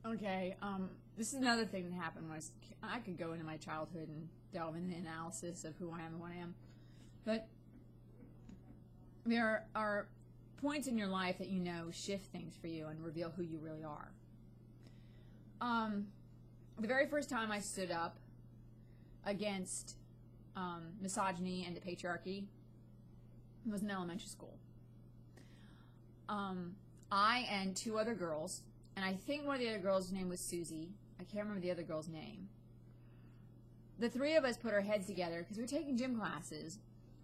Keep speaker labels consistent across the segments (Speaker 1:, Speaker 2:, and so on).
Speaker 1: Okay, this is another thing that happened when I could go into my childhood and delve into the analysis of who I am and what I am. But there are points in your life that you know shift things for you and reveal who you really are. The very first time I stood up against misogyny and the patriarchy was in elementary school. I and two other girls, and I think one of the other girls' name was Susie. I can't remember the other girl's name. The three of us put our heads together because we were taking gym classes.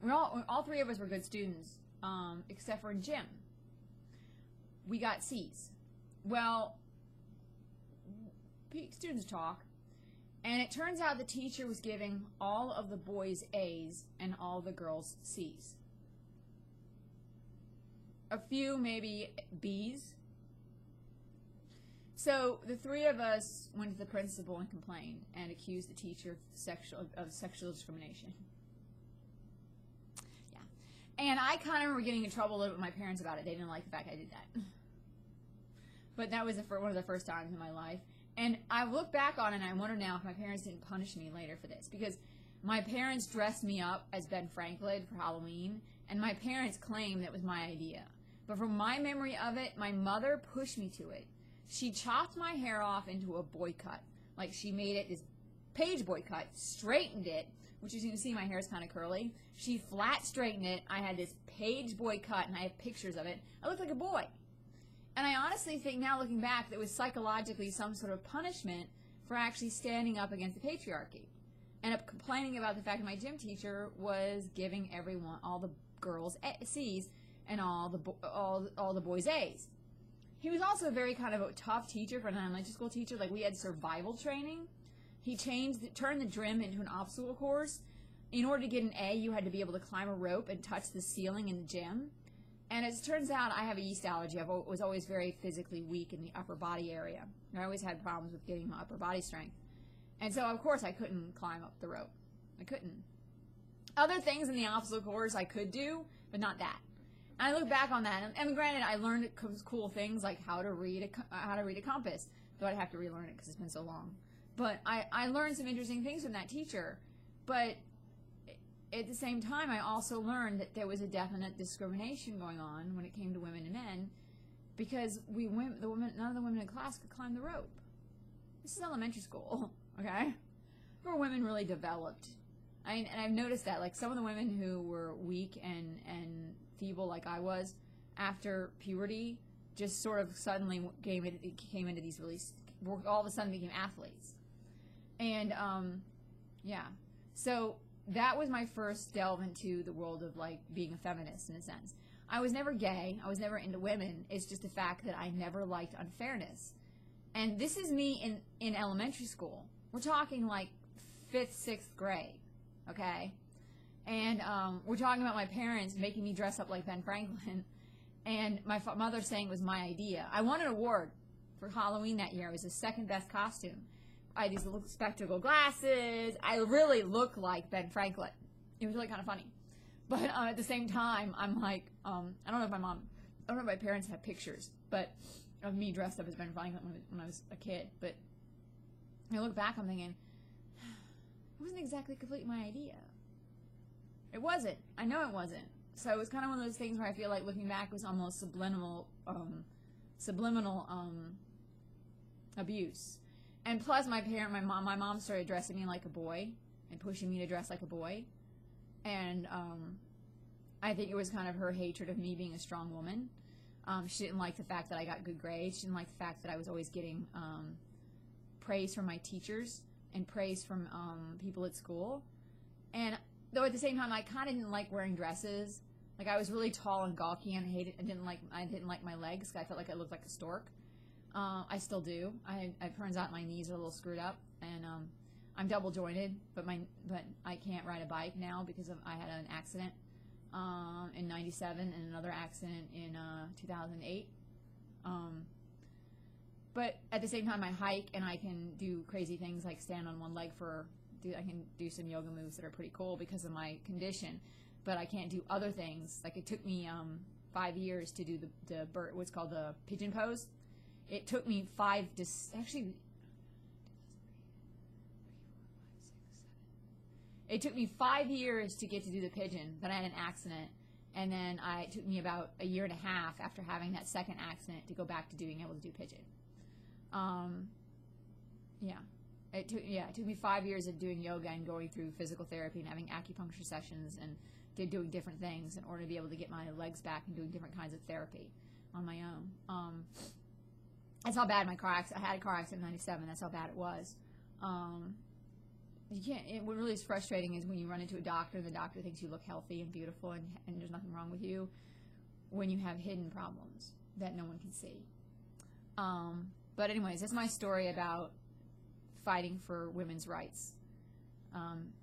Speaker 1: All three of us were good students, except for in gym. We got C's. Well, students talk, and it turns out the teacher was giving all of the boys A's and all the girls C's. A few maybe B's. So the three of us went to the principal and complained and accused the teacher of sexual discrimination. Yeah. And I kind of remember getting in trouble a little bit with my parents about it. They didn't like the fact I did that. But that was one of the first times in my life. And I look back on it and I wonder now if my parents didn't punish me later for this. Because my parents dressed me up as Ben Franklin for Halloween. And my parents claimed that was my idea. But from my memory of it, my mother pushed me to it. She chopped my hair off into a boy cut. Like she made it this page boy cut, straightened it, which as you can see my hair is kind of curly. She flat straightened it. I had this page boy cut and I have pictures of it. I looked like a boy. And I honestly think now looking back that it was psychologically some sort of punishment for actually standing up against the patriarchy. And complaining about the fact that my gym teacher was giving everyone, all the girls C's and all the boys A's. He was also a very kind of a tough teacher for an elementary school teacher. Like we had survival training. He turned the gym into an obstacle course. In order to get an A, you had to be able to climb a rope and touch the ceiling in the gym. And as it turns out, I have a yeast allergy. I was always very physically weak in the upper body area. I always had problems with getting my upper body strength. And so, of course, I couldn't climb up the rope. I couldn't. Other things in the obstacle course I could do, but not that. I look back on that, and granted, I learned cool things like how to read a compass, though I'd have to relearn it because it's been so long. But I learned some interesting things from that teacher. But at the same time, I also learned that there was a definite discrimination going on when it came to women and men, because none of the women in class could climb the rope. This is elementary school, okay? Where women really developed. And I've noticed that, like some of the women who were weak and feeble like I was after puberty just sort of suddenly came into these really, all of a sudden became athletes. And yeah, so that was my first delve into the world of like being a feminist in a sense. I was never gay, I was never into women. It's just the fact that I never liked unfairness. And this is me in elementary school. We're talking like 5th, 6th grade, okay? And we're talking about my parents making me dress up like Ben Franklin, and my mother saying it was my idea. I won an award for Halloween that year. It was the second best costume. I had these little spectacle glasses. I really looked like Ben Franklin. It was really kind of funny. But at the same time, I'm like, I don't know if my parents have pictures, but of me dressed up as Ben Franklin when I was a kid. But I look back, I'm thinking, it wasn't exactly completely my idea. It wasn't. I know it wasn't. So it was kind of one of those things where I feel like looking back was almost subliminal abuse. And plus, my mom started dressing me like a boy and pushing me to dress like a boy. And I think it was kind of her hatred of me being a strong woman. She didn't like the fact that I got good grades. She didn't like the fact that I was always getting praise from my teachers and praise from people at school. And though at the same time, I kind of didn't like wearing dresses. Like I was really tall and gawky, and I didn't like my legs. I felt like I looked like a stork. I still do. It turns out my knees are a little screwed up, and I'm double jointed. But I can't ride a bike now because I had an accident in '97 and another accident in 2008. But at the same time, I hike and I can do crazy things like stand on one leg I can do some yoga moves that are pretty cool because of my condition, but I can't do other things. Like it took me 5 years to do what's called the pigeon pose. It took me it took me 5 years to get to do the pigeon. Then I had an accident, and then it took me about a year and a half after having that second accident to go back to being able to do pigeon. It took me 5 years of doing yoga and going through physical therapy and having acupuncture sessions and doing different things in order to be able to get my legs back and doing different kinds of therapy on my own. That's how bad I had a car accident in 97. That's how bad it was. What really is frustrating is when you run into a doctor and the doctor thinks you look healthy and beautiful and there's nothing wrong with you, when you have hidden problems that no one can see. But anyways, that's my story about fighting for women's rights.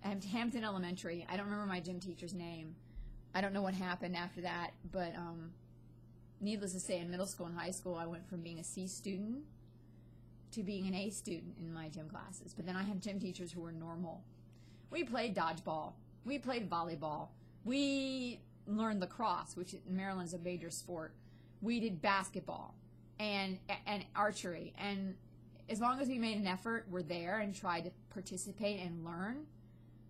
Speaker 1: At Hampton Elementary, I don't remember my gym teacher's name. I don't know what happened after that, but needless to say, in middle school and high school, I went from being a C student to being an A student in my gym classes. But then I had gym teachers who were normal. We played dodgeball. We played volleyball. We learned lacrosse, which in Maryland is a major sport. We did basketball and archery. And as long as we made an effort, we're there and tried to participate and learn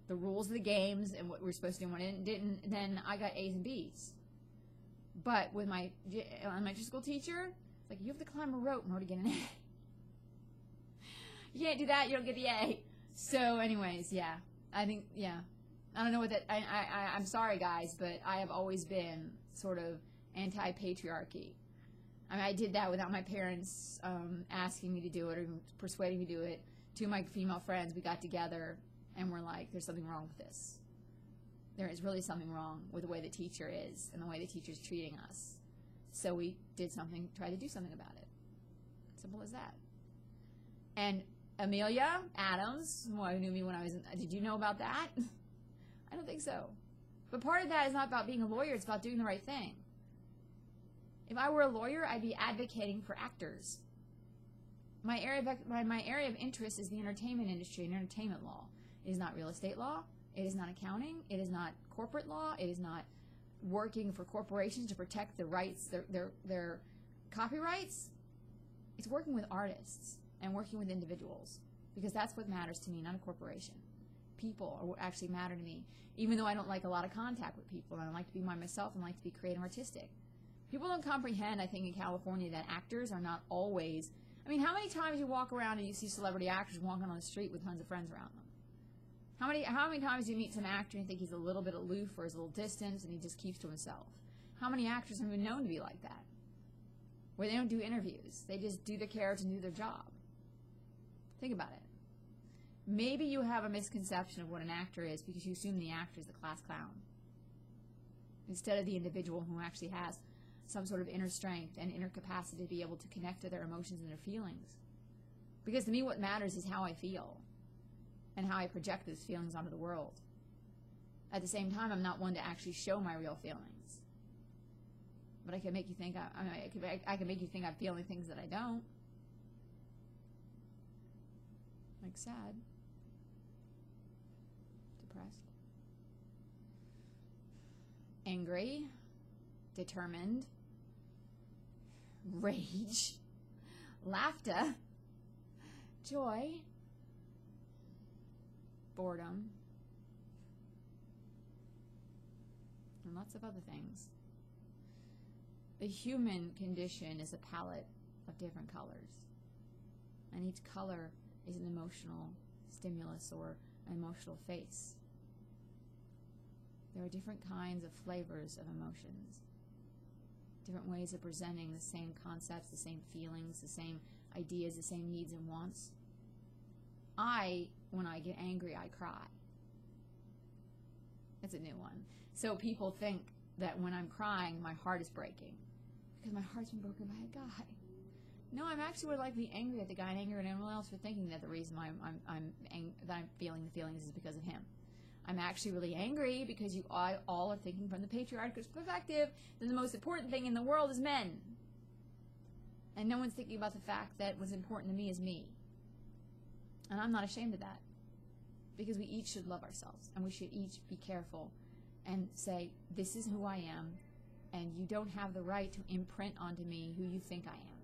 Speaker 1: the rules of the games and what we're supposed to do. When it didn't, then I got A's and B's. But with my elementary school teacher, it's like, you have to climb a rope in order to get an A. You can't do that, you don't get the A. So anyways, I don't know what that, I'm sorry guys, but I have always been sort of anti-patriarchy. I mean, I did that without my parents asking me to do it or persuading me to do it. Two of my female friends, we got together and we're like, there's something wrong with this. There is really something wrong with the way the teacher is and the way the teacher's treating us. So we tried to do something about it. Simple as that. And Amelia Adams, who knew me when I was did you know about that? I don't think so. But part of that is not about being a lawyer, it's about doing the right thing. If I were a lawyer, I'd be advocating for actors. My area of interest is the entertainment industry and entertainment law. It is not real estate law. It is not accounting. It is not corporate law. It is not working for corporations to protect the rights, their copyrights. It's working with artists and working with individuals, because that's what matters to me, not a corporation. People are what actually matter to me, even though I don't like a lot of contact with people. I don't like to be by myself and like to be creative and artistic. People don't comprehend, I think, in California that actors are not always, I mean, how many times you walk around and you see celebrity actors walking on the street with tons of friends around them? How many times do you meet some actor and you think he's a little bit aloof or he's a little distant and he just keeps to himself? How many actors have been known to be like that? Where they don't do interviews. They just do their character and do their job. Think about it. Maybe you have a misconception of what an actor is because you assume the actor is the class clown instead of the individual who actually has some sort of inner strength and inner capacity to be able to connect to their emotions and their feelings. Because to me what matters is how I feel and how I project those feelings onto the world. At the same time, I'm not one to actually show my real feelings. But I can make you think I can make you think I'm feeling things that I don't. Like sad, depressed, angry, determined, rage, laughter, joy, boredom, and lots of other things. The human condition is a palette of different colors, and each color is an emotional stimulus or an emotional face. There are different kinds of flavors of emotions, different ways of presenting the same concepts, the same feelings, the same ideas, the same needs and wants. When I get angry, I cry. That's a new one. So people think that when I'm crying, my heart is breaking because my heart's been broken by a guy. No, I'm actually would like to be angry at the guy and angry at anyone else for thinking that the reason why that I'm feeling the feelings is because of him. I'm actually really angry because you all are thinking from the patriarchal perspective that the most important thing in the world is men. And no one's thinking about the fact that what's important to me is me. And I'm not ashamed of that. Because we each should love ourselves. And we should each be careful and say, this is who I am. And you don't have the right to imprint onto me who you think I am.